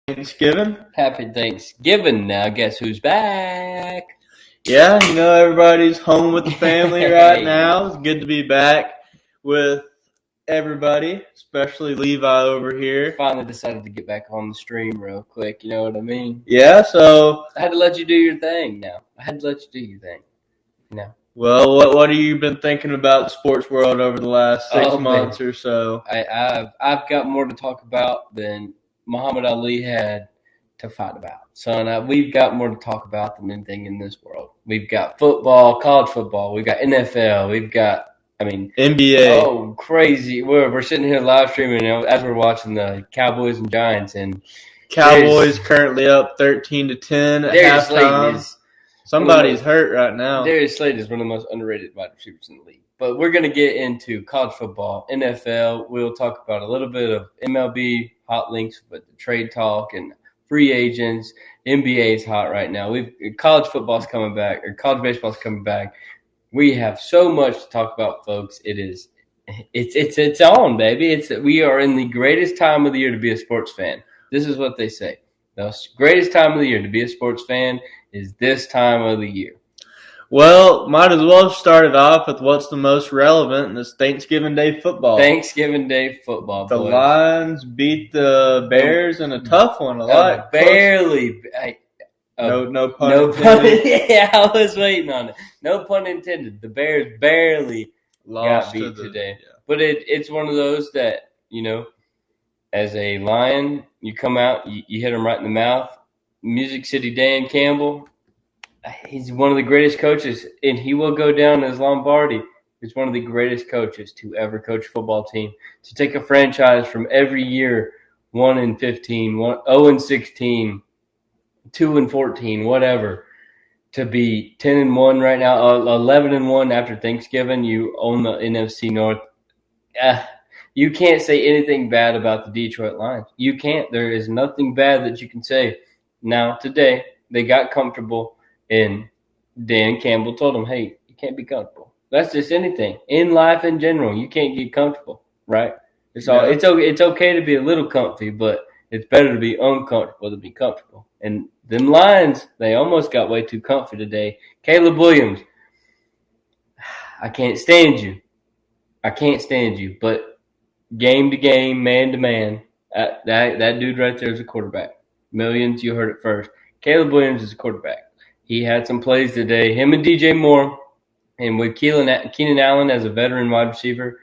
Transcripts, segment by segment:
Thanksgiving. Happy Thanksgiving now. Guess who's back? Yeah, everybody's home with the family right now. It's good to be back with everybody, especially Levi over here. Finally decided to get back on the stream real quick, you know what I mean? Yeah, so I had to let you do your thing now. Well, what have you been thinking about the sports world over the last 6 months or so? I've got more to talk about than Muhammad Ali had to fight about. Son, we've got more to talk about than anything in this world. We've got football, college football. We've got NFL. We've got, NBA. Oh, crazy. We're sitting here live streaming as we're watching the Cowboys and Giants. And Cowboys currently up 13-10 at halftime. Somebody's hurt right now. Darius Slayton is one of the most underrated wide receivers in the league. But we're going to get into college football, NFL. We'll talk about a little bit of MLB, hot links with the trade talk and free agents. NBA is hot right now. College football's coming back, or college baseball's coming back. We have so much to talk about, folks. It's on, baby. We are in the greatest time of the year to be a sports fan. This is what they say. The greatest time of the year to be a sports fan is this time of the year. Well, might as well start it off with what's the most relevant, and it's Thanksgiving Day football. Thanksgiving Day football, The boys. Lions beat the Bears in a tough one. Barely. No pun intended. Yeah, I was waiting on it. No pun intended. The Bears barely lost got beat today. Yeah. But it's one of those that, as a Lion, you come out, you hit him right in the mouth. Music City Dan Campbell, he's one of the greatest coaches, and he will go down as Lombardi. He's one of the greatest coaches to ever coach a football team. To take a franchise from every year 1-15, 0-16, 2-14, whatever, to be 10-1 right now, 11-1 after Thanksgiving. You own the NFC North. You can't say anything bad about the Detroit Lions. You can't. There is nothing bad that you can say. Now, today, they got comfortable, and Dan Campbell told them, hey, you can't be comfortable. That's just anything. In life in general, you can't get comfortable, right? It's okay to be a little comfy, but it's better to be uncomfortable than be comfortable. And them Lions, they almost got way too comfy today. Caleb Williams, I can't stand you. But game to game, man to man, that dude right there is a quarterback. Millions, you heard it first. Caleb Williams is a quarterback. He had some plays today. Him and DJ Moore, and with Keenan Allen as a veteran wide receiver,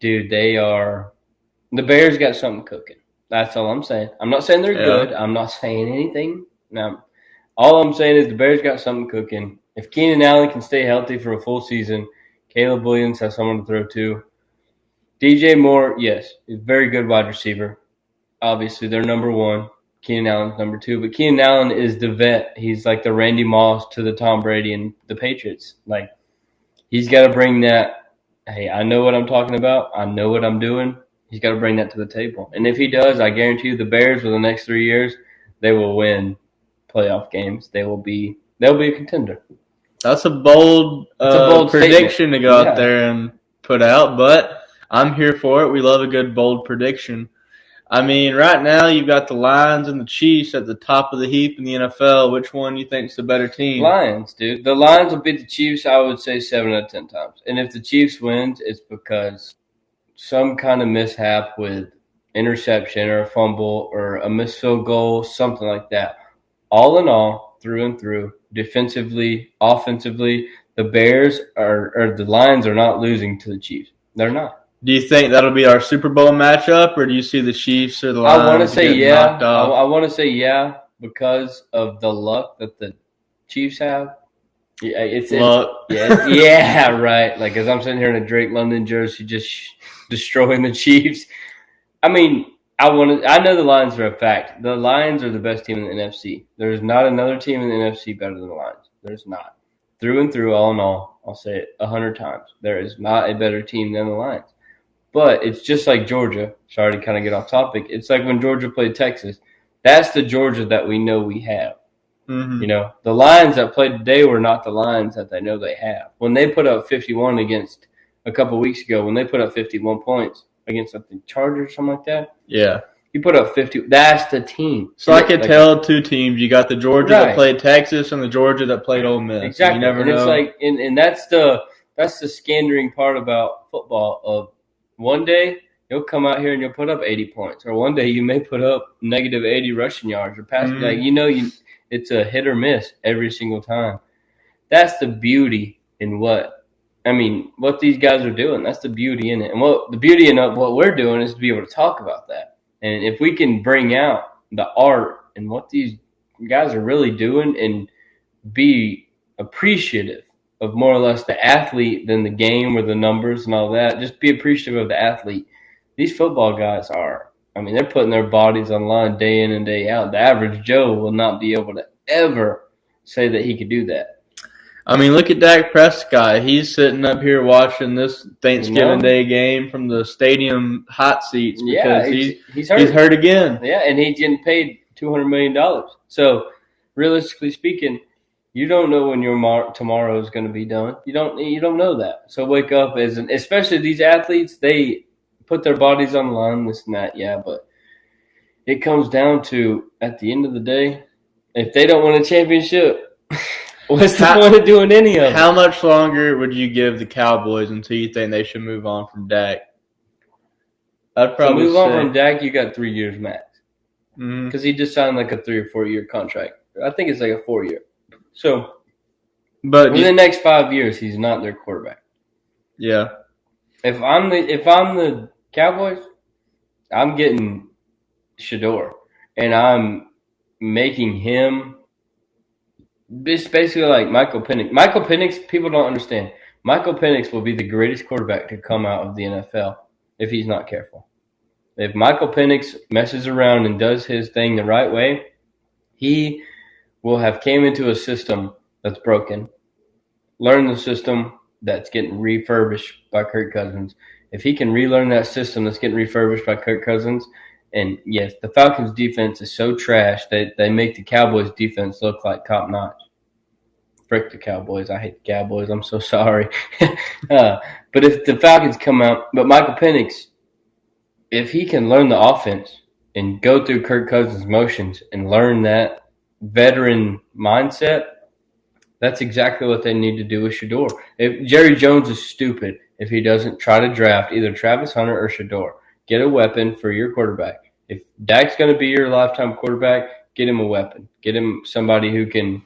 dude, the Bears got something cooking. That's all I'm saying. I'm not saying they're good. I'm not saying anything. Now, all I'm saying is the Bears got something cooking. If Keenan Allen can stay healthy for a full season, Caleb Williams has someone to throw to. DJ Moore, yes, he's a very good wide receiver. Obviously, they're number one. Keenan Allen's number two. But Keenan Allen is the vet. He's like the Randy Moss to the Tom Brady and the Patriots. Like, he's got to bring that, hey, I know what I'm talking about. I know what I'm doing. He's got to bring that to the table. And if he does, I guarantee you the Bears for the next 3 years, they will win playoff games. They'll be a contender. That's a bold prediction to go out there and put out, but I'm here for it. We love a good bold prediction. I mean, right now you've got the Lions and the Chiefs at the top of the heap in the NFL. Which one do you think is the better team? Lions, dude. The Lions will beat the Chiefs, I would say, 7 out of 10 times. And if the Chiefs wins, it's because some kind of mishap with interception or a fumble or a missed field goal, something like that. All in all, through and through, defensively, offensively, the Bears or the Lions are not losing to the Chiefs. They're not. Do you think that'll be our Super Bowl matchup, or do you see the Chiefs or the Lions? I want to say yeah. Knocked off? I want to say yeah because of the luck that the Chiefs have. Yeah, it's luck. Yeah, right. Like, as I'm sitting here in a Drake London jersey, just destroying the Chiefs. I mean, I know the Lions are a fact. The Lions are the best team in the NFC. There's not another team in the NFC better than the Lions. There's not. Through and through, all in all, I'll say it 100 times. There is not a better team than the Lions. But it's just like Georgia. Sorry to kind of get off topic. It's like when Georgia played Texas. That's the Georgia that we know we have. Mm-hmm. The Lions that played today were not the Lions that they know they have. When they put up 51 against a couple weeks ago, when they put up 51 points against the Chargers or something like that. Yeah. He put up 50. That's the team. So I could tell two teams. You got the Georgia that played Texas and the Georgia that played Ole Miss. Exactly. You never and know. It's like, and that's the scandering part about football. Of one day you'll come out here and you'll put up 80 points, or one day you may put up negative 80 rushing yards or passing. Like it's a hit or miss every single time. That's the beauty in what these guys are doing. That's the beauty in it. And the beauty in what we're doing is to be able to talk about that. And if we can bring out the art and what these guys are really doing and be appreciative of more or less the athlete than the game or the numbers and all that, just be appreciative of the athlete. These football guys are, they're putting their bodies on the line day in and day out. The average Joe will not be able to ever say that he could do that. Look at Dak Prescott. He's sitting up here watching this Thanksgiving Day game from the stadium hot seats because he's hurt again. Yeah, and he's getting paid $200 million. So, realistically speaking, you don't know when your tomorrow is going to be done. You don't know that. So wake up especially these athletes. They put their bodies on the line, this and that. Yeah, but it comes down to, at the end of the day, if they don't win a championship. What's the point of doing any of it? How much longer would you give the Cowboys until you think they should move on from Dak? I'd probably move on from Dak. You got 3 years max, because he just signed like a 3 or 4 year contract. I think it's like a 4 year. So, but in the next 5 years, he's not their quarterback. Yeah. If I'm the Cowboys, I'm getting Shedeur, and I'm making him. It's basically like Michael Penix. Michael Penix, people don't understand. Michael Penix will be the greatest quarterback to come out of the NFL if he's not careful. If Michael Penix messes around and does his thing the right way, he will have came into a system that's broken, learn the system that's getting refurbished by Kirk Cousins. If he can relearn that system that's getting refurbished by Kirk Cousins, and yes, the Falcons' defense is so trash that they make the Cowboys' defense look like top notch. Frick the Cowboys. I hate the Cowboys. I'm so sorry. But if the Falcons come out, but Michael Penix, if he can learn the offense and go through Kirk Cousins' motions and learn that veteran mindset, that's exactly what they need to do with Shedeur. If Jerry Jones is stupid if he doesn't try to draft either Travis Hunter or Shedeur. Get a weapon for your quarterback. If Dak's going to be your lifetime quarterback, get him a weapon. Get him somebody who can,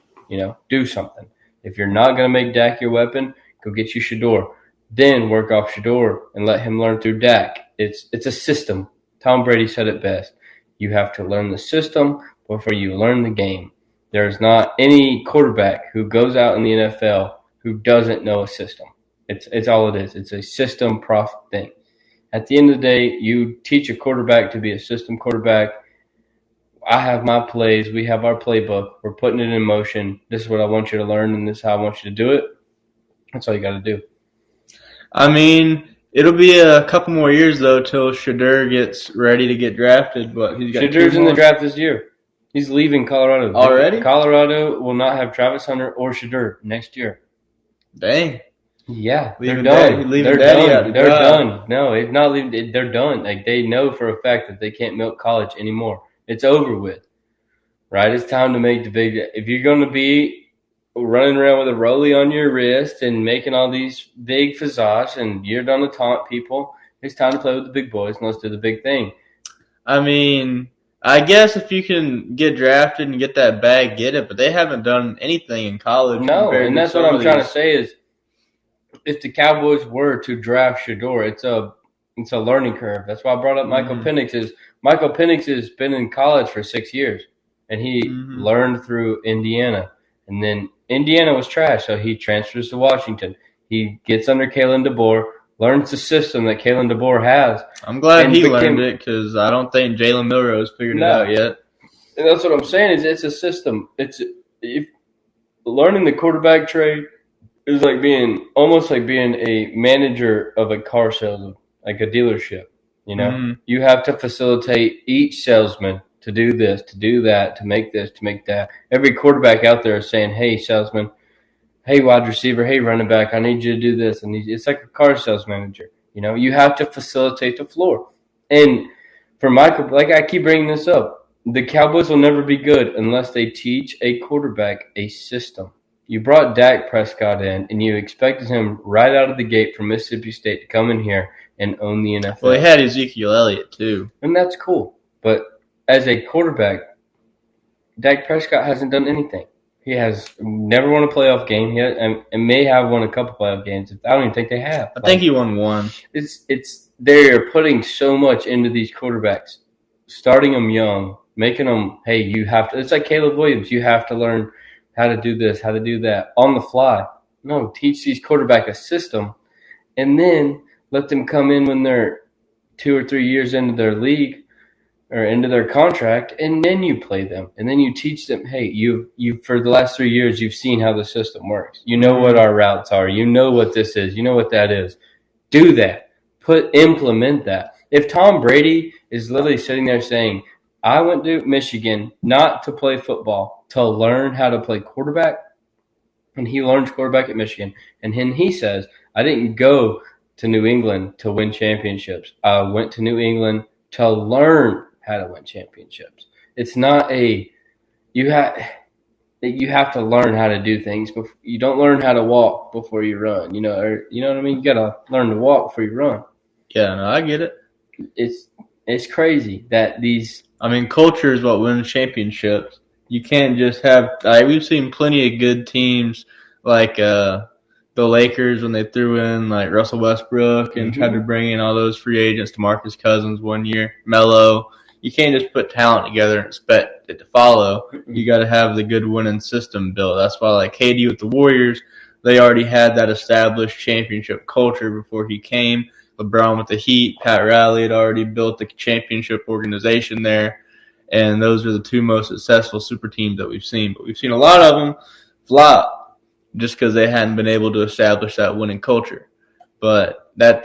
do something. If you're not going to make Dak your weapon, go get you Shedeur. Then work off Shedeur and let him learn through Dak. It's a system. Tom Brady said it best. You have to learn the system before you learn the game. There's not any quarterback who goes out in the NFL who doesn't know a system. It's all it is. It's a system profit thing. At the end of the day, you teach a quarterback to be a system quarterback. I have my plays. We have our playbook. We're putting it in motion. This is what I want you to learn, and this is how I want you to do it. That's all you got to do. It'll be a couple more years, though, till Shedeur gets ready to get drafted. But he's got Shedeur's in the draft this year. He's leaving Colorado. Already? Colorado will not have Travis Hunter or Shedeur next year. Dang. Yeah, they're done. They're done. They're done. No, it's not leaving. They're done. Like, they know for a fact that they can't milk college anymore. It's over with. Right? It's time to make the big. If you're going to be running around with a rollie on your wrist and making all these big facades and you're done to taunt people, it's time to play with the big boys and let's do the big thing. I guess if you can get drafted and get that bag, get it. But they haven't done anything in college. No, and that's what I'm trying to say is, if the Cowboys were to draft Shedeur, it's a learning curve. That's why I brought up Michael Penix. Michael Penix has been in college for 6 years, and he learned through Indiana. And then Indiana was trash, so he transfers to Washington. He gets under Kalen DeBoer, learns the system that Kalen DeBoer has. I'm glad he learned it because I don't think Jalen Milroe figured it out yet. And that's what I'm saying is it's a system. Learning the quarterback trade is almost like being a manager of a car salesman, like a dealership. You have to facilitate each salesman to do this, to do that, to make this, to make that. Every quarterback out there is saying, "Hey, salesman, hey, wide receiver, hey, running back, I need you to do this." And it's like a car sales manager. You have to facilitate the floor. And For Michael, like I keep bringing this up, the Cowboys will never be good unless they teach a quarterback a system. You brought Dak Prescott in, and you expected him right out of the gate from Mississippi State to come in here and own the NFL. Well, he had Ezekiel Elliott, too. And that's cool. But as a quarterback, Dak Prescott hasn't done anything. He has never won a playoff game yet, and may have won a couple playoff games. I don't even think they have. I think he won one. It's they're putting so much into these quarterbacks, starting them young, making them, hey, you have to. It's like Caleb Williams. You have to learn how to do this, how to do that on the fly. No, teach these quarterback a system, and then let them come in when they're 2 or 3 years into their league or into their contract, and then you play them, and then you teach them, hey, you for the last 3 years, you've seen how the system works. You know what our routes are. You know what this is. You know what that is. Do that. Implement that. If Tom Brady is literally sitting there saying, I went to Michigan not to play football, to learn how to play quarterback, and he learns quarterback at Michigan, and then he says, I didn't go to New England to win championships. I went to New England to learn how to win championships. It's not you have to learn how to do things. Before, you don't learn how to walk before you run. You know what I mean? You got to learn to walk before you run. Yeah, no, I get it. It's crazy that these. I mean, culture is what wins championships. You can't just have. We've seen plenty of good teams like the Lakers when they threw in like Russell Westbrook and tried to bring in all those free agents, DeMarcus Cousins one year, Melo. You can't just put talent together and expect it to follow. You got to have the good winning system built. That's why, like KD with the Warriors, they already had that established championship culture before he came. LeBron with the Heat, Pat Riley had already built the championship organization there. And those are the two most successful super teams that we've seen. But we've seen a lot of them flop just because they hadn't been able to establish that winning culture. But that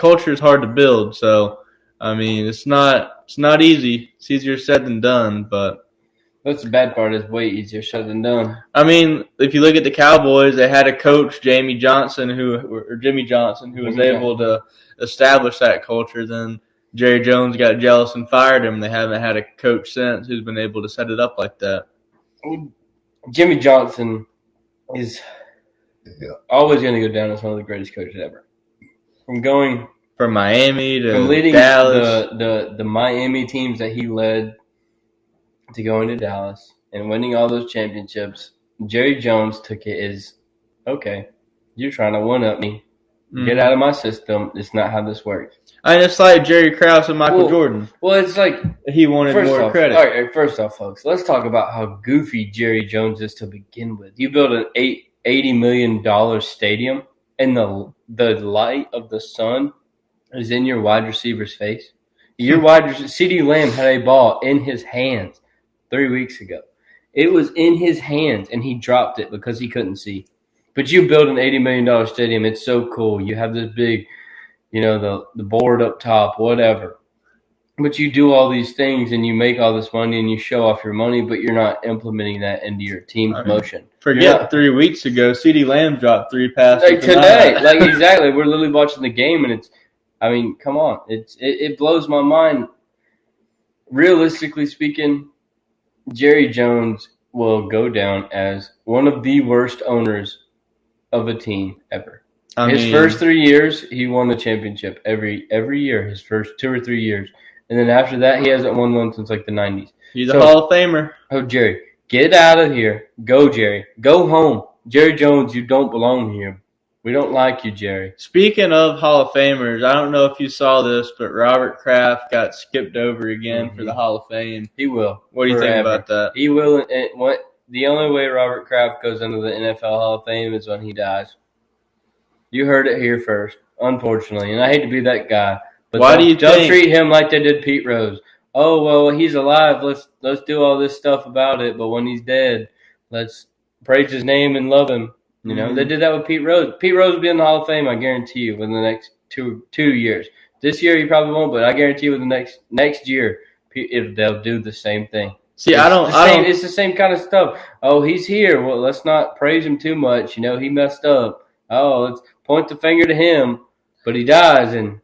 culture is hard to build. So, I mean, it's not easy. It's easier said than done, but that's the bad part. Is way easier said than done. I mean, if you look at the Cowboys, they had a coach, Jimmy Johnson, who was able to establish that culture. Then Jerry Jones got jealous and fired him. They haven't had a coach since who's been able to set it up like that. Jimmy Johnson is always going to go down as one of the greatest coaches ever. From Miami to leading Dallas, the Miami teams that he led to going to Dallas and winning all those championships, Jerry Jones took it as, okay, you're trying to one-up me. Get out of my system. It's not how this works. And it's like Jerry Krause and Michael Jordan. Well, it's like he wanted more credit. All right, first off, folks, let's talk about how goofy Jerry Jones is to begin with. You build an $80 million stadium, and the light of the sun is in your wide receiver's face. Your wide receiver, CeeDee Lamb, had a ball in his hands 3 weeks ago. It was in his hands, and he dropped it because he couldn't see. But you build an $80 million stadium. It's so cool. You have this big, the board up top, whatever. But you do all these things, and you make all this money, and you show off your money, but you're not implementing that into your team's motion. Forget 3 weeks ago, CeeDee Lamb dropped 3 passes. Like today. Exactly. We're literally watching the game, and come on. It blows my mind. Realistically speaking, Jerry Jones will go down as one of the worst owners of a team ever. His first 3 years, he won the championship every year, his first 2 or 3 years. And then after that, he hasn't won one since like the 90s. He's a Hall of Famer. Oh, Jerry, get out of here. Go, Jerry. Go home. Jerry Jones, you don't belong here. We don't like you, Jerry. Speaking of Hall of Famers, I don't know if you saw this, but Robert Kraft got skipped over again for the Hall of Fame. He will. What do you think about that? He will. The only way Robert Kraft goes into the NFL Hall of Fame is when he dies. You heard it here first, unfortunately. And I hate to be that guy. But don't treat him like they did Pete Rose. Oh, well, he's alive. Let's do all this stuff about it. But when he's dead, let's praise his name and love him. They did that with Pete Rose. Pete Rose will be in the Hall of Fame, I guarantee you, within the next two years. This year he probably won't, but I guarantee you within the next year they'll do the same thing. See, it's the same kind of stuff. Oh, he's here. Well, let's not praise him too much. He messed up. Oh, let's point the finger to him, but he dies. And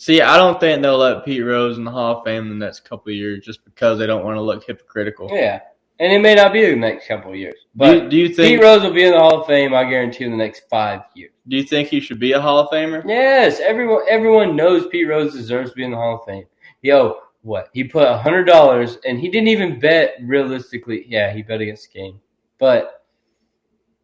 See, I don't think they'll let Pete Rose in the Hall of Fame in the next couple of years just because they don't want to look hypocritical. Yeah, and it may not be the next couple of years. But do you think Pete Rose will be in the Hall of Fame, I guarantee, in the next 5 years. Do you think he should be a Hall of Famer? Yes, everyone knows Pete Rose deserves to be in the Hall of Fame. Yo, what? He put $100, and he didn't even bet realistically. Yeah, he bet against the game. But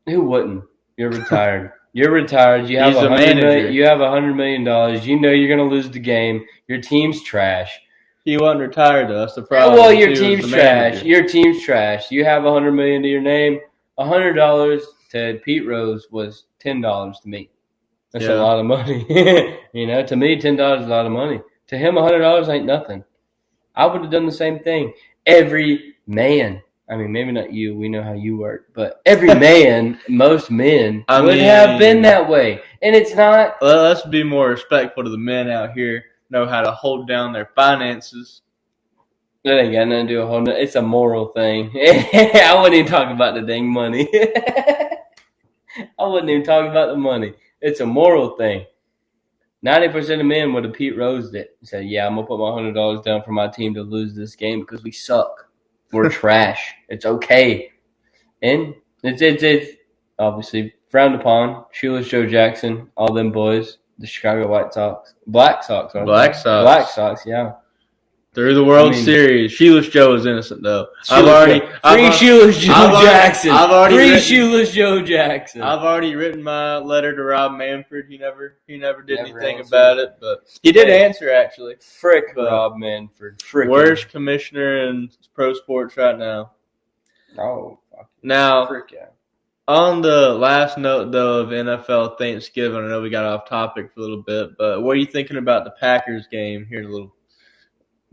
who wouldn't? You're retired. You're retired. You have $100 million. You know you're going to lose the game. Your team's trash. He wasn't retired, though. That's the problem. Well, your team's trash. Your team's trash. You have $100 million to your name. $100 to Pete Rose was $10 to me. That's a lot of money. To me, $10 is a lot of money. To him, $100 ain't nothing. I would have done the same thing. Every man. I mean, maybe not you. We know how you work. But every man, most men, would have been that way. And it's not. Well, let's be more respectful to the men out here. Know how to hold down their finances. That ain't got nothing to do with holding. It's a moral thing. I wouldn't even talk about the dang money. I wouldn't even talk about the money. It's a moral thing. 90% of men would have Pete Rosed it and said, yeah, I'm going to put my $100 down for my team to lose this game because we suck. We're trash. It's okay. And it's obviously frowned upon. Shoeless Joe Jackson, all them boys, the Chicago White Sox. Black Sox. Black Sox. Black Sox, yeah. Through the World Series. Shoeless Joe is innocent, though. Shoeless Joe Jackson. Shoeless Joe Jackson. I've already written my letter to Rob Manfred. He never did anything about it, but he did answer, actually. Rob Manfred. Worst commissioner in pro sports right now. Oh. Now, on the last note, though, of NFL Thanksgiving, I know we got off topic for a little bit, but what are you thinking about the Packers game here in a little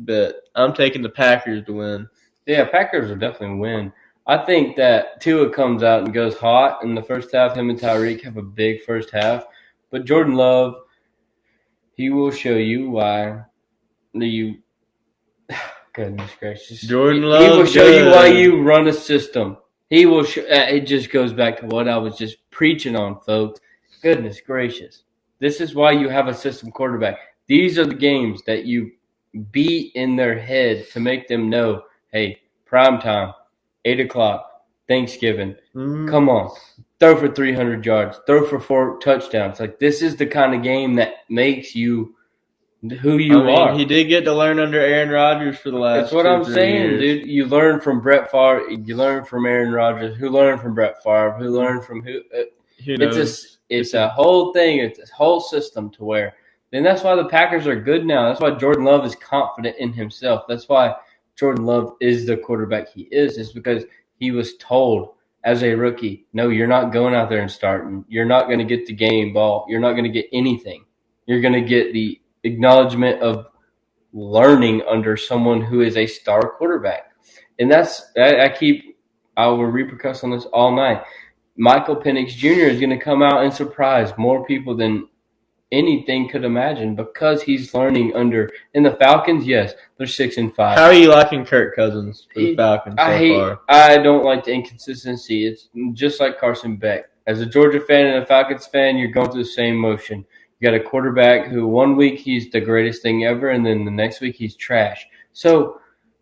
bit? I'm taking the Packers to win. Yeah, Packers will definitely win. I think that Tua comes out and goes hot in the first half. Him and Tyreek have a big first half. But Jordan Love, he will show you why goodness gracious. Jordan Love, he will show you why you run a system. He will it just goes back to what I was just preaching on, folks. Goodness gracious. This is why you have a system quarterback. These are the games that you beat in their head to make them know, hey, prime time, 8 o'clock, Thanksgiving. Come on. Throw for 300 yards. Throw for 4 touchdowns. Like, this is the kind of game that makes you who you are. He did get to learn under Aaron Rodgers for the last That's what I'm saying, dude. You learn from Brett Favre. You learn from Aaron Rodgers. Who learned from Brett Favre? Who learned from who? Who knows? It's a whole thing. It's a whole system to where. And that's why the Packers are good now. That's why Jordan Love is confident in himself. That's why Jordan Love is the quarterback he is. It's because he was told as a rookie, no, you're not going out there and starting. You're not going to get the game ball. You're not going to get anything. You're going to get the acknowledgement of learning under someone who is a star quarterback. And I will repercuss on this all night. Michael Penix Jr. is going to come out and surprise more people than anything could imagine because he's learning under. In the Falcons, yes, they're 6-5. How are you liking Kirk Cousins for the Falcons far? I don't like the inconsistency. It's just like Carson Beck. As a Georgia fan and a Falcons fan, you're going through the same motion. You got a quarterback who 1 week he's the greatest thing ever, and then the next week he's trash. So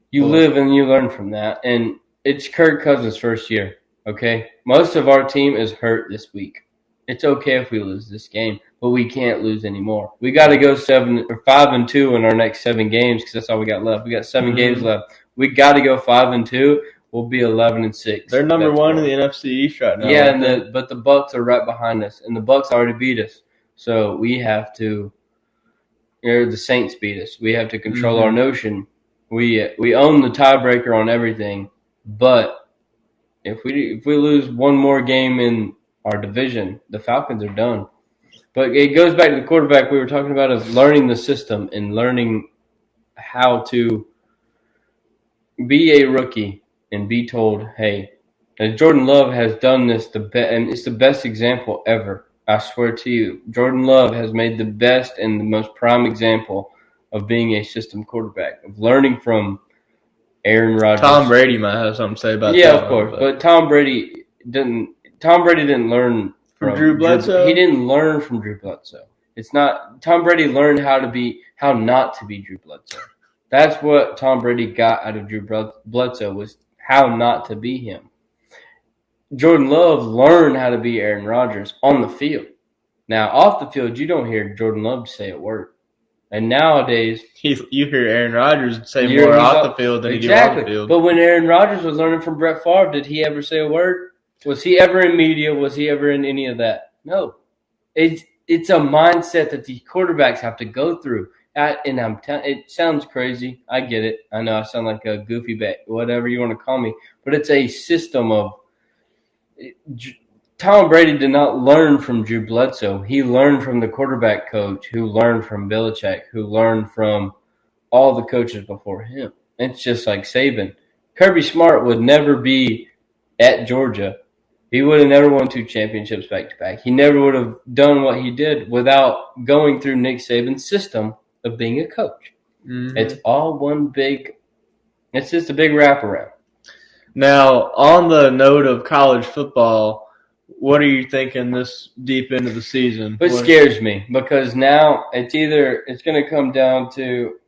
you live and you learn from that. And it's Kirk Cousins' first year. Okay, most of our team is hurt this week. It's okay if we lose this game, but we can't lose anymore. We got to go 5-2 in our next 7 games because that's all we got left. We got 7 games left. We got to go 5-2. We'll be 11-6. They're number 1 in the NFC East right now. Yeah, but the Bucs are right behind us, and the Bucs already beat us. So we have to. The Saints beat us. We have to control our notion. We own the tiebreaker on everything, but if we lose one more game in our division, the Falcons are done. But it goes back to the quarterback we were talking about of learning the system and learning how to be a rookie and be told, hey, and Jordan Love has done this and it's the best example ever. I swear to you, Jordan Love has made the best and the most prime example of being a system quarterback, of learning from Aaron Rodgers. Tom Brady might have something to say about that. Yeah, of course. But Tom Brady didn't learn from Drew Bledsoe? He didn't learn from Drew Bledsoe. It's not. Tom Brady learned how not to be Drew Bledsoe. That's what Tom Brady got out of Drew Bledsoe, was how not to be him. Jordan Love learned how to be Aaron Rodgers on the field. Now, off the field, you don't hear Jordan Love say a word. And nowadays, you hear Aaron Rodgers say more off the field than he do on the field. But when Aaron Rodgers was learning from Brett Favre, did he ever say a word? Was he ever in media? Was he ever in any of that? No. It's a mindset that the quarterbacks have to go through. And it sounds crazy. I get it. I know I sound like a goofy bat, whatever you want to call me. But it's a system of Tom Brady did not learn from Drew Bledsoe. He learned from the quarterback coach, who learned from Belichick, who learned from all the coaches before him. It's just like Saban. Kirby Smart would never be at Georgia. He would have never won 2 championships back-to-back. He never would have done what he did without going through Nick Saban's system of being a coach. Mm-hmm. It's all one big – it's just a big wraparound. Now, on the note of college football, what are you thinking this deep into the season? It scares me because now it's going to come down to –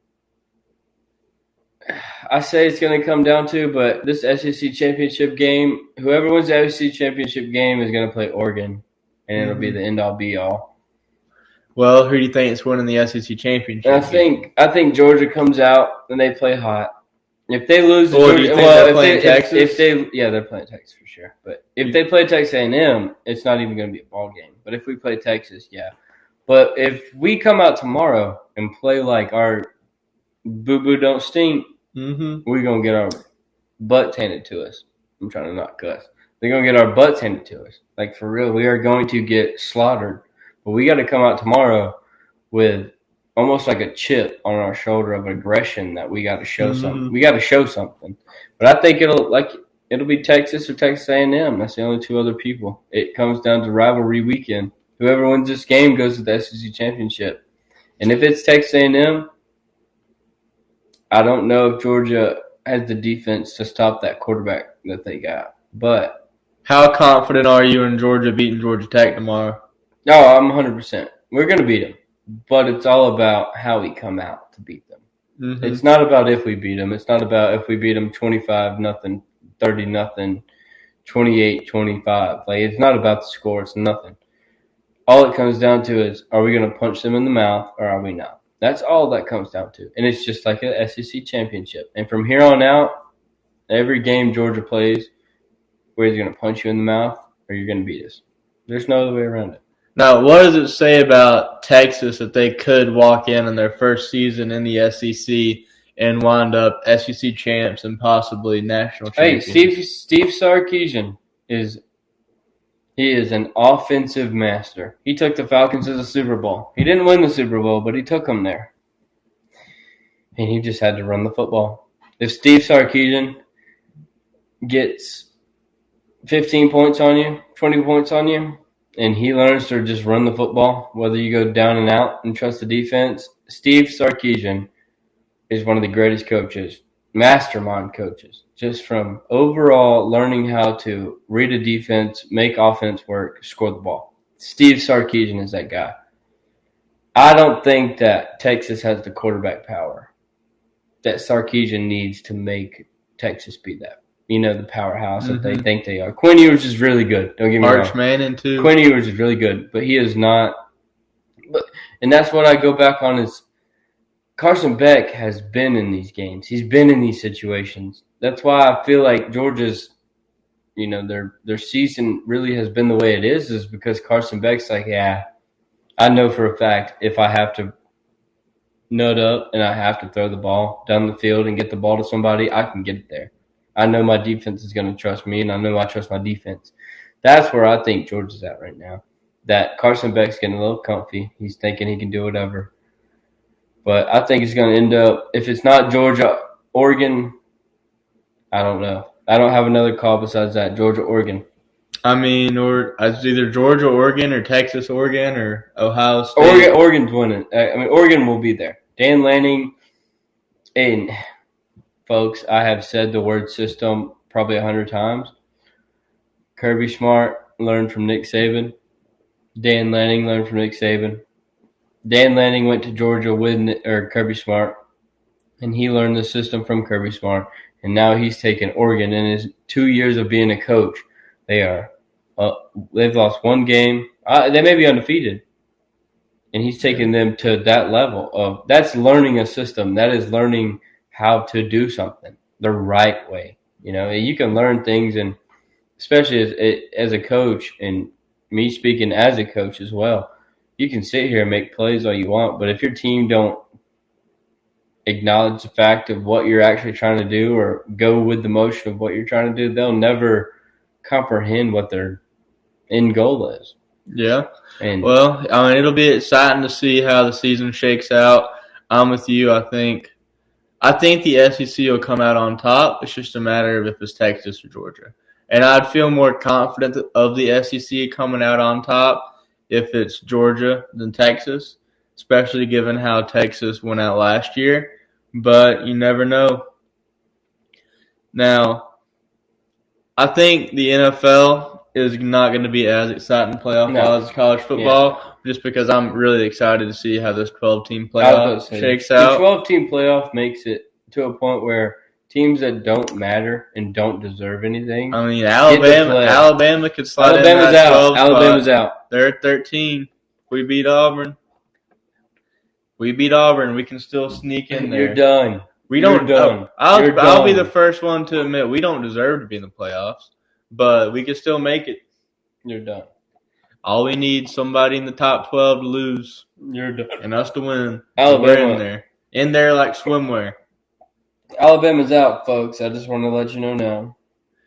I say it's going to come down to, but this SEC championship game, whoever wins the SEC championship game is going to play Oregon, and it'll be the end-all, be-all. Well, who do you think is winning the SEC championship? I think Georgia comes out and they play hot. If they lose, they're playing Texas. They're playing Texas for sure. But if they play Texas A&M, it's not even going to be a ball game. But if we play Texas, yeah. But if we come out tomorrow and play like our boo-boo don't stink, we're going to get our butts handed to us. I'm trying to not cuss. We're going to get our butts handed to us. Like, for real, we are going to get slaughtered. But we got to come out tomorrow with almost like a chip on our shoulder of aggression that we got to show something. We got to show something. But I think it'll be Texas or Texas A&M. That's the only 2 other people. It comes down to rivalry weekend. Whoever wins this game goes to the SEC championship. And if it's Texas A&M, I don't know if Georgia has the defense to stop that quarterback that they got. But how confident are you in Georgia beating Georgia Tech tomorrow? No, I'm 100%. We're going to beat them. But it's all about how we come out to beat them. Mm-hmm. It's not about if we beat them. It's not about if we beat them 25-0, 30-0, 28-25. Like, it's not about the score. It's nothing. All it comes down to is, are we going to punch them in the mouth or are we not? That's all that comes down to. And it's just like an SEC championship. And from here on out, every game Georgia plays, we're either going to punch you in the mouth or you're going to beat us. There's no other way around it. Now, what does it say about Texas that they could walk in their first season in the SEC and wind up SEC champs and possibly national champions? Hey, Steve Sarkisian is an offensive master. He took the Falcons to the Super Bowl. He didn't win the Super Bowl, but he took them there. And he just had to run the football. If Steve Sarkisian gets 15 points on you, 20 points on you, and he learns to just run the football, whether you go down and out and trust the defense, Steve Sarkisian is one of the greatest coaches, mastermind coaches, just from overall learning how to read a defense, make offense work, score the ball. Steve Sarkisian is that guy. I don't think that Texas has the quarterback power that Sarkisian needs to make Texas be that. The powerhouse that they think they are. Quinn Ewers is really good. Don't get me wrong. Arch Manning, too. Quinn Ewers is really good, but he is not. And that's what I go back on is Carson Beck has been in these games. He's been in these situations. That's why I feel like Georgia's, their season really has been the way it is because Carson Beck's like, yeah, I know for a fact if I have to nut up and I have to throw the ball down the field and get the ball to somebody, I can get it there. I know my defense is going to trust me, and I know I trust my defense. That's where I think Georgia's at right now. That Carson Beck's getting a little comfy. He's thinking he can do whatever. But I think it's going to end up, if it's not Georgia, Oregon, I don't know. I don't have another call besides that, Georgia, Oregon. I mean, or it's either Georgia, Oregon, or Texas, Oregon, or Ohio State. Oregon's winning. Oregon will be there. Dan Lanning, and folks, I have said the word system probably 100 times. Kirby Smart learned from Nick Saban. Dan Lanning learned from Nick Saban. Dan Lanning went to Georgia with Kirby Smart, and he learned the system from Kirby Smart. And now he's taken Oregon. In his 2 years of being a coach, they've lost one game. They may be undefeated, and he's taken them to that level of that's learning a system. That is learning how to do something the right way. You can learn things, and especially as a coach, and me speaking as a coach as well, you can sit here and make plays all you want, but if your team don't acknowledge the fact of what you're actually trying to do or go with the motion of what you're trying to do, they'll never comprehend what their end goal is. Yeah. Well, it'll be exciting to see how the season shakes out. I'm with you. I think the SEC will come out on top. It's just a matter of if it's Texas or Georgia. And I'd feel more confident of the SEC coming out on top if it's Georgia than Texas, especially given how Texas went out last year. But you never know. Now, I think the NFL is not going to be as exciting playoff as college football, just because I'm really excited to see how this 12-team playoff shakes out. The 12-team playoff makes it to a point where teams that don't matter and don't deserve anything. I mean, Alabama could slide in that 12 Alabama's out. They're at 13. We beat Auburn. We can still sneak in there. You're done. You're done. I'll be the first one to admit we don't deserve to be in the playoffs, but we can still make it. You're done. All we need somebody in the top 12 to lose. You're done. And us to win. Alabama. We're in there like swimwear. Alabama's out, folks. I just want to let you know now.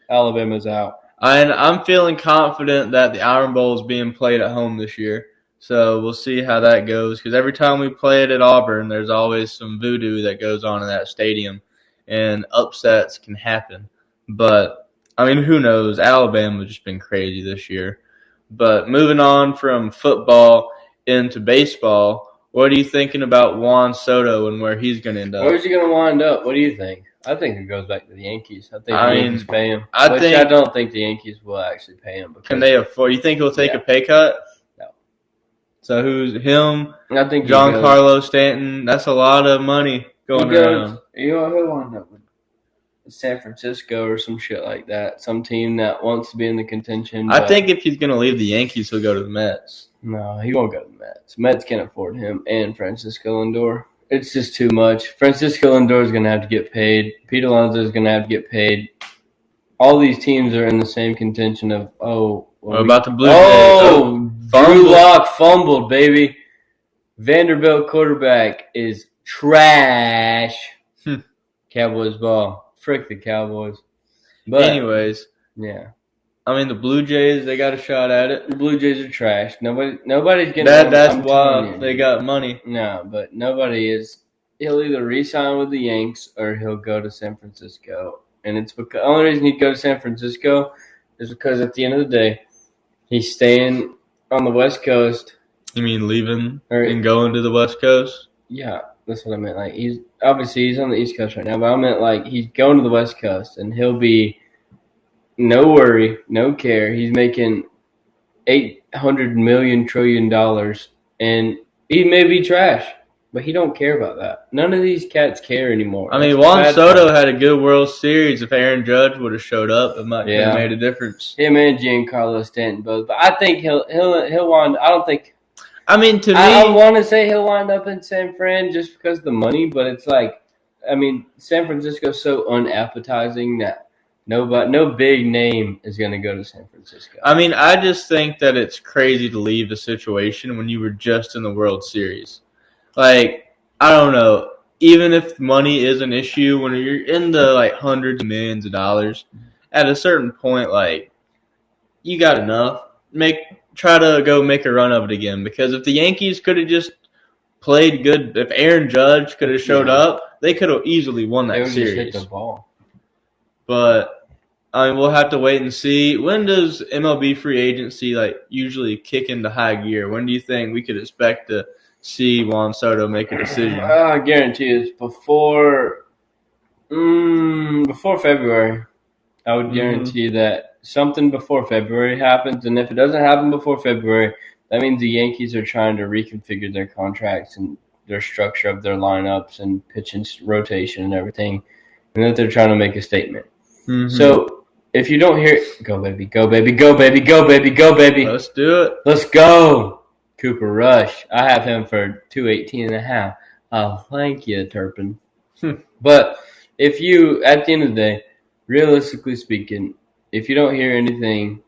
Alabama's out. And I'm feeling confident that the Iron Bowl is being played at home this year. So we'll see how that goes. Because every time we play it at Auburn, there's always some voodoo that goes on in that stadium. And upsets can happen. But, who knows? Alabama's just been crazy this year. But moving on from football into baseball, what are you thinking about Juan Soto and where he's going to end up? Where's he going to wind up? What do you think? I think it goes back to the Yankees. I think the Yankees pay him. I don't think the Yankees will actually pay him. Can they afford? You think he'll take a pay cut? No. So who's him? I think Giancarlo Stanton. That's a lot of money going around. He'll wind up with San Francisco or some shit like that. Some team that wants to be in the contention. I think if he's going to leave the Yankees, he'll go to the Mets. No, he won't go to the Mets. Mets can't afford him and Francisco Lindor. It's just too much. Francisco Lindor is going to have to get paid. Pete Alonso is going to have to get paid. All these teams are in the same contention of, what about the Blue Jays? Drew Lock fumbled, baby. Vanderbilt quarterback is trash. Cowboys ball. Frick the Cowboys. But anyways. Yeah. The Blue Jays, they got a shot at it. The Blue Jays are trash. Nobody's getting that's why they got money. No, but nobody is. He'll either re-sign with the Yanks or he'll go to San Francisco. And it's because the only reason he'd go to San Francisco is because at the end of the day, he's staying on the West Coast. You mean leaving and going to the West Coast? Yeah, that's what I meant. Like he's on the East Coast right now, but I meant like he's going to the West Coast and he'll be. No worry, no care. He's making $800 million trillion, and he may be trash, but he don't care about that. None of these cats care anymore. Juan Soto had a good World Series. If Aaron Judge would have showed up, it might have made a difference. Him and Giancarlo Stanton both, but I think he'll wind. I don't think. To me, I want to say he'll wind up in San Fran just because of the money, but it's like, San Francisco's so unappetizing that. No big name is going to go to San Francisco. I just think that it's crazy to leave the situation when you were just in the World Series. Like, I don't know. Even if money is an issue, when you're in the, hundreds of millions of dollars, at a certain point, you got enough. Try to go make a run of it again. Because if the Yankees could have just played good, if Aaron Judge could have showed up, they could have easily won that series. They would just hit the ball. But we'll have to wait and see. When does MLB free agency usually kick into high gear? When do you think we could expect to see Juan Soto make a decision? I guarantee it's before February. I would guarantee that something before February happens, and if it doesn't happen before February, that means the Yankees are trying to reconfigure their contracts and their structure of their lineups and pitching rotation and everything, and that they're trying to make a statement. Mm-hmm. So if you don't hear – go, baby, go, baby, go, baby, go, baby, go, baby. Let's do it. Let's go. Cooper Rush. I have him for 218.5. Oh, thank you, Turpin. But if you – at the end of the day, realistically speaking, if you don't hear anything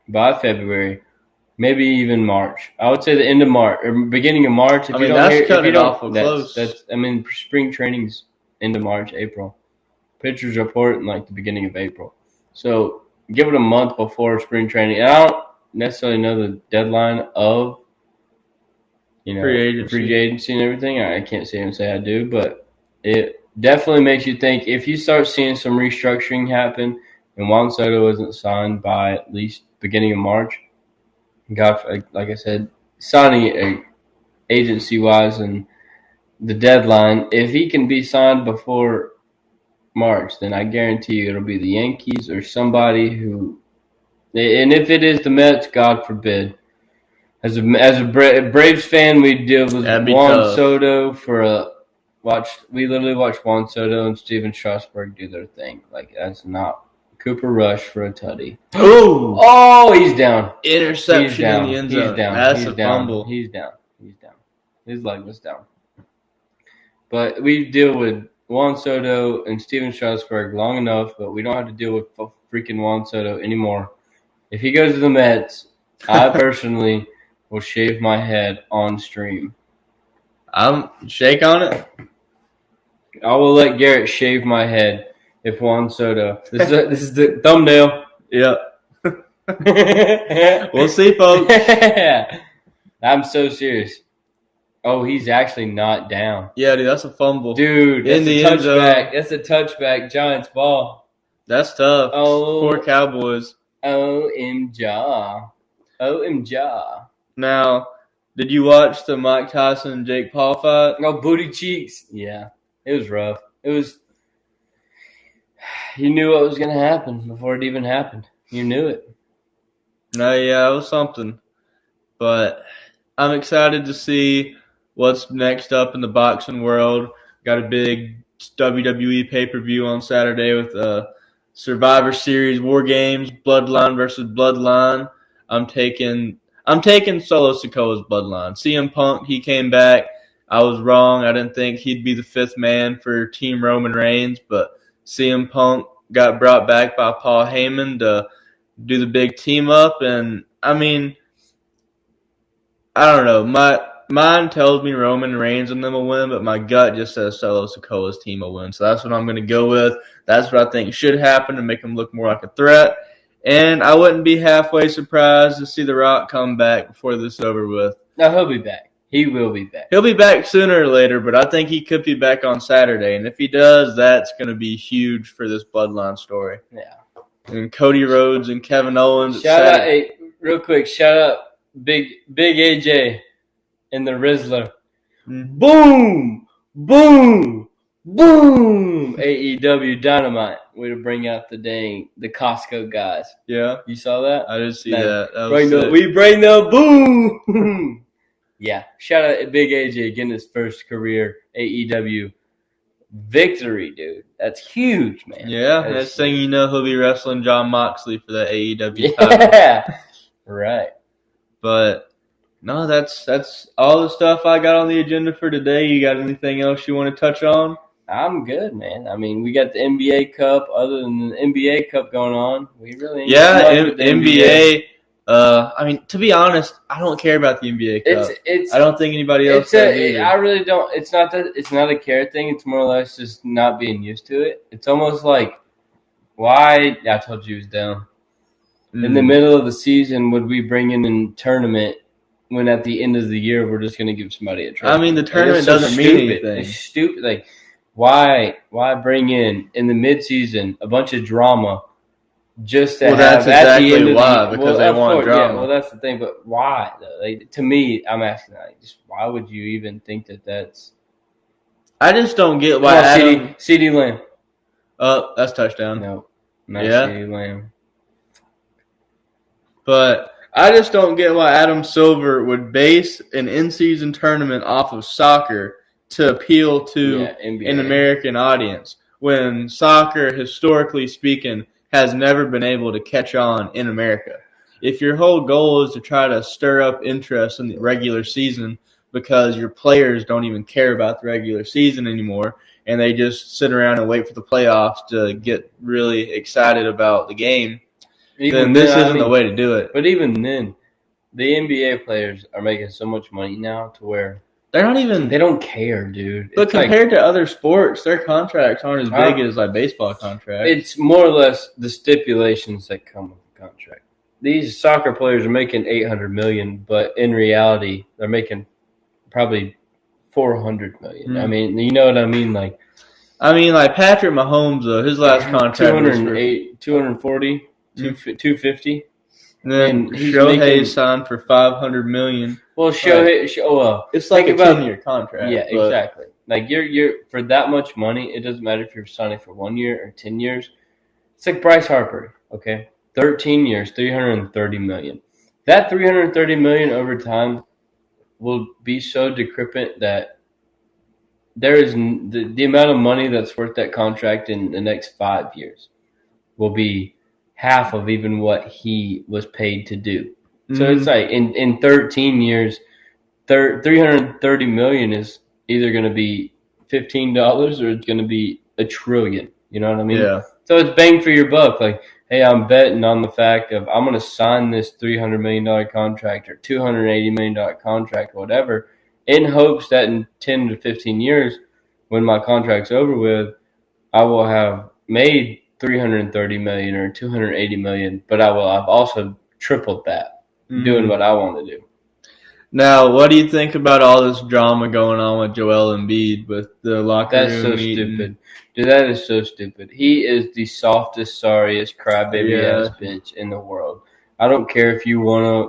by February – maybe even March. I would say the end of March or beginning of March. If you don't hear, if you don't, close. That's. I mean, spring training's end of March, April. Pitchers report in like the beginning of April. So give it a month before spring training. And I don't necessarily know the deadline of free agency and everything. I can't sit here and say I do, but it definitely makes you think. If you start seeing some restructuring happen, and Juan Soto isn't signed by at least beginning of March. God, like I said, signing agency-wise and the deadline, if he can be signed before March, then I guarantee you it'll be the Yankees or somebody who – and if it is the Mets, God forbid. As a Braves fan, we deal with Juan Soto for a – we literally watched Juan Soto and Steven Strasburg do their thing. Like, that's not – Cooper Rush for a tutty. Ooh. Oh, he's down. Interception in the end zone. He's down. That's a fumble. He's down. His leg was down. But we deal with Juan Soto and Steven Strasburg long enough, but we don't have to deal with freaking Juan Soto anymore. If he goes to the Mets, I personally will shave my head on stream. Shake on it. I will let Garrett shave my head. If Juan Soto, this is the thumbnail. Yep. We'll see, folks. I'm so serious. Oh, he's actually not down. Yeah, dude, that's a fumble. Dude, that's a touchback. That's a touchback. Giants ball. That's tough. Oh, poor Cowboys. OMG. Now, did you watch the Mike Tyson and Jake Paul fight? Oh, booty cheeks. Yeah, it was rough. It was. You knew what was going to happen before it even happened. You knew it. No, yeah, it was something. But I'm excited to see what's next up in the boxing world. Got a big WWE pay-per-view on Saturday with Survivor Series War Games, Bloodline versus Bloodline. I'm taking Solo Sikoa's Bloodline. CM Punk, he came back. I was wrong. I didn't think he'd be the fifth man for Team Roman Reigns, but CM Punk got brought back by Paul Heyman to do the big team up. And, I mean, I don't know. My mind tells me Roman Reigns and them will win, but my gut just says Solo Sikoa's team will win. So that's what I'm going to go with. That's what I think should happen to make him look more like a threat. And I wouldn't be halfway surprised to see The Rock come back before this is over with. No, he'll be back. He will be back. He'll be back sooner or later, but I think he could be back on Saturday. And if he does, that's going to be huge for this Bloodline story. Yeah. And Cody Rhodes and Kevin Owens. Real quick, shout out Big AJ and the Rizzler. Mm-hmm. Boom! Boom! Boom! AEW Dynamite. Way to bring out the Costco guys. Yeah. You saw that? I did see that. We bring the boom! Yeah, shout out to Big AJ getting his first career AEW victory, dude. That's huge, man. Yeah, next thing you know, he'll be wrestling Jon Moxley for the AEW title. Yeah, right. But no, that's all the stuff I got on the agenda for today. You got anything else you want to touch on? I'm good, man. I mean, we got the NBA Cup. Other than the NBA Cup going on, we really ain't NBA. I mean, to be honest, I don't care about the NBA Cup. I don't think anybody else does either. I really don't. It's not a care thing. It's more or less just not being used to it. It's almost like, why? I told you it was down. In the middle of the season, would we bring in a tournament when at the end of the year we're just going to give somebody a trophy? I mean, the tournament doesn't mean anything. It's stupid. Like, why bring in the midseason a bunch of drama? Just to have that's exactly at the end why, of the, because they want drama. Yeah, well, that's the thing. But why? To me, I'm asking that. Just why would you even think that's? I just don't get why. CD Lamb. That's touchdown. No, not CD Lamb. But I just don't get why Adam Silver would base an in-season tournament off of soccer to appeal to an American audience when soccer, historically speaking, has never been able to catch on in America. If your whole goal is to try to stir up interest in the regular season because your players don't even care about the regular season anymore and they just sit around and wait for the playoffs to get really excited about the game, then this isn't the way to do it. But even then, the NBA players are making so much money now to where they're not even. They don't care, dude. But compared to other sports, their contracts aren't as big as like baseball contracts. It's more or less the stipulations that come with the contract. These soccer players are making $800 million, but in reality, they're making probably $400 million. Mm. I mean, you know what I mean? Like Patrick Mahomes, though, his last contract 208, 240, 250. And then Shohei signed for $500 million. Well, Shohei, it's like a 10-year contract. Yeah, exactly. Like you're for that much money, it doesn't matter if you're signing for 1 year or 10 years. It's like Bryce Harper, okay? 13 years, $330 million. That $330 million over time will be so decrepit that there is the amount of money that's worth that contract in the next 5 years will be half of even what he was paid to do. Mm-hmm. So it's like in 13 years, $330 million is either going to be $15 or it's going to be $1 trillion. You know what I mean? Yeah. So it's bang for your buck. Like, hey, I'm betting on the fact of I'm going to sign this $300 million contract or $280 million contract or whatever in hopes that in 10 to 15 years, when my contract's over with, I will have made $330 million or $280 million, but I've also tripled that doing what I want to do. Now, what do you think about all this drama going on with Joel Embiid with the locker room? That's so stupid. Dude, that is so stupid. He is the softest, sorriest, crybaby-ass bitch in the world. I don't care if you won an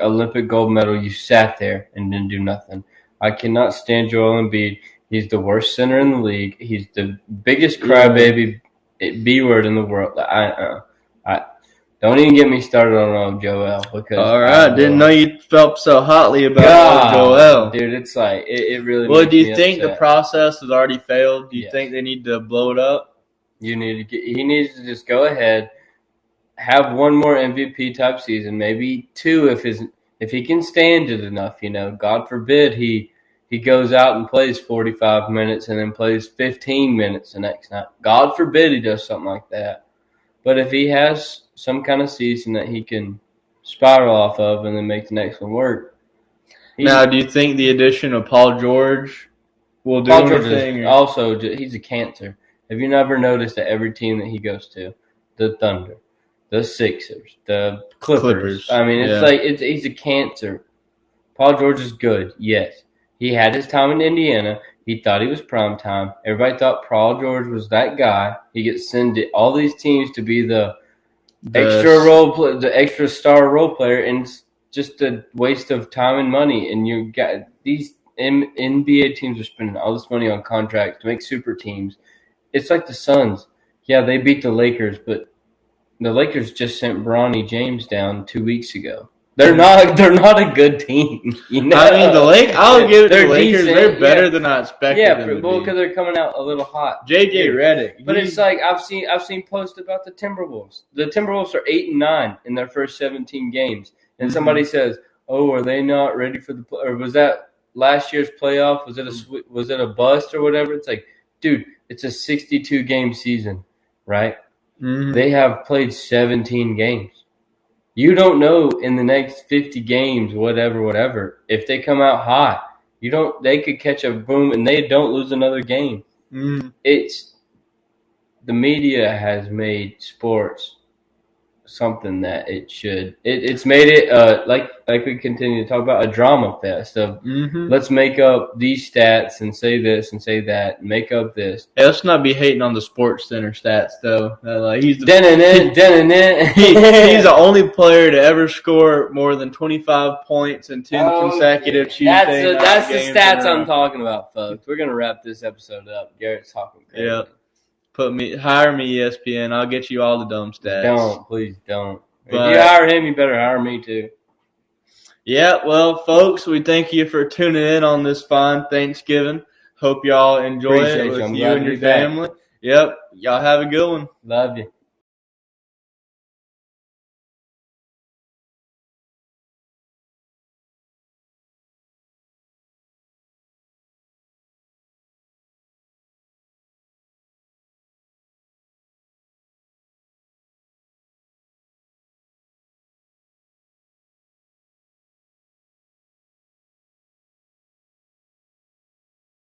Olympic gold medal, you sat there and didn't do nothing. I cannot stand Joel Embiid. He's the worst center in the league. He's the biggest crybaby B-word in the world. I don't even get me started on Joel. Because all right, didn't know you felt so hotly about Joel. Dude, it's like it really. Well, do you think the process has already failed? Do you think they need to blow it up? He needs to just go ahead, have one more MVP type season, maybe two if he can stand it enough. You know, God forbid he goes out and plays 45 minutes and then plays 15 minutes the next night. God forbid he does something like that. But if he has some kind of season that he can spiral off of and then make the next one work. Now, do you think the addition of Paul George will do anything? Also, he's a cancer. Have you never noticed that every team that he goes to, the Thunder, the Sixers, the Clippers. I mean, it's like he's a cancer. Paul George is good, yes. He had his time in Indiana. He thought he was prime time. Everybody thought Paul George was that guy. He gets sent to all these teams to be the extra star role player, and it's just a waste of time and money. And you got these NBA teams are spending all this money on contracts to make super teams. It's like the Suns. Yeah, they beat the Lakers, but the Lakers just sent Bronny James down 2 weeks ago. They're not a good team. You know? I mean, I'll give it to the Lakers. Decent. They're better than I expected. Yeah, because they're coming out a little hot. JJ Redick. But it's like I've seen posts about the Timberwolves. The Timberwolves are 8-9 in their first 17 games, and somebody says, "Oh, are they not ready for the? Or was that last year's playoff? Was it a bust or whatever?" It's like, dude, it's a 62 game season, right? Mm-hmm. They have played 17 games. You don't know in the next 50 games, whatever, if they come out hot. They could catch a boom and they don't lose another game. Mm. It's the media has made sports something that it should. It's made it like we continue to talk about, a drama fest of let's make up these stats and say this and say that and make up this. Hey, let's not be hating on the Sports Center stats though. He's the he's the only player to ever score more than 25 points in 10 consecutive Tuesday. That's the stats I'm talking about, folks. We're gonna wrap this episode up. Garrett's talking crazy. Yeah. Hire me, ESPN. I'll get you all the dumb stats. Please don't. If you hire him, you better hire me too. Yeah, well, folks, we thank you for tuning in on this fine Thanksgiving. Hope y'all enjoy it with you and your family. Yep, y'all have a good one. Love you.